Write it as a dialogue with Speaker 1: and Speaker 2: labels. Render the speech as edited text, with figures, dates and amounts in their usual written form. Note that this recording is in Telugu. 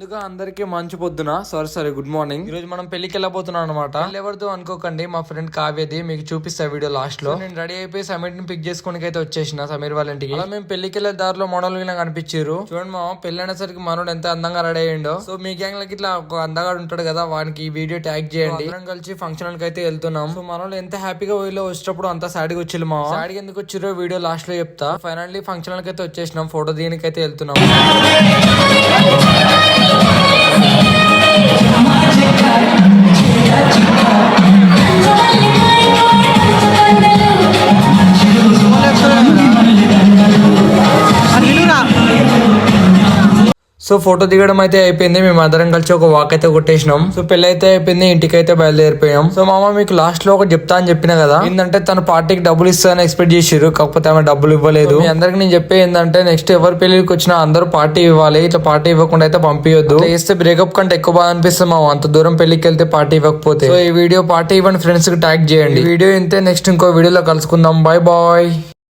Speaker 1: ముందుగా అందరికి మంచి పొద్దున సారీ గుడ్ మార్నింగ్. ఈ రోజు మనం పెళ్లికి వెళ్ళబోతున్నాం అనమాట. ఎవరితో అనుకోకండి, మా ఫ్రెండ్ కావ్యది. మీకు చూపిస్తా వీడియో లాస్ట్ లో. నేను రెడీ అయిపోయి సమీర్ ని పిక్ చేసుకోనికి అయితే వచ్చేసిన సమీర్ వాళ్ళ ఇంటికి. అలా మేము పెళ్లికి వెళ్ళే దారిలో మోడల్ కనిపించారు. చూడండి మా పెళ్లి అనేసరికి మనోడు ఎంత అందంగా రెడీ అయ్యిండో. సో మీ గ్యాంగ్ లకి ఇట్లా ఒక అందగాడు ఉంటాడు కదా, వానికి ఈ వీడియో ట్యాగ్ చేయండి. అందరం కలిసి ఫంక్షన్ కి అయితే వెళ్తున్నాం. సో మనోళ్ళు ఎంత హ్యాపీగా వీళ్ళు వచ్చేటప్పుడు అంత సాడిగా వచ్చిల్లు. మా సాడికి ఎందుకు వచ్చిరో వీడియో లాస్ట్ లో చెప్తా. ఫైనల్లీ ఫంక్షన్ లకి అయితే వచ్చేసినాం. ఫోటో దీనికి అయితే వెళ్తున్నాం. సో ఫోటో దిగడం అయితే అయిపోయింది. మేము అందరం కలిసి ఒక వాక్ అయితే కొట్టేసినాం. సో పెళ్లి అయితే అయిపోయింది, ఇంటికి అయితే బయలుదేరిపోయాం. సో మామ మీకు లాస్ట్ లో ఒక చెప్తా అని చెప్పిన కదా, ఏంటంటే తన పార్టీకి డబ్బులు ఇస్తానని ఎక్స్పెక్ట్ చేసిర్రు, కాకపోతే ఆమె డబ్బులు ఇవ్వలేదు. మీ అందరికి నేను చెప్పే ఏంటంటే నెక్స్ట్ ఎవరి పెళ్లికి వచ్చినా అందరూ పార్టీ ఇవ్వాలి. ఇట్లా పార్టీ ఇవ్వకుండా అయితే పంపించొద్దు. చేస్తే బ్రేకప్ కంటే ఎక్కువ బాగా అనిపిస్తుంది మామ, అంత దూరం పెళ్లికి వెళ్తే పార్టీ ఇవ్వకపోతే. సో ఈ వీడియో పార్టీ ఇవ్వండి, ఫ్రెండ్స్ కి ట్యాగ్ చేయండి. వీడియో ఇంతే, నెక్స్ట్ ఇంకో వీడియోలో కలుసుకుందాం. Bye bye.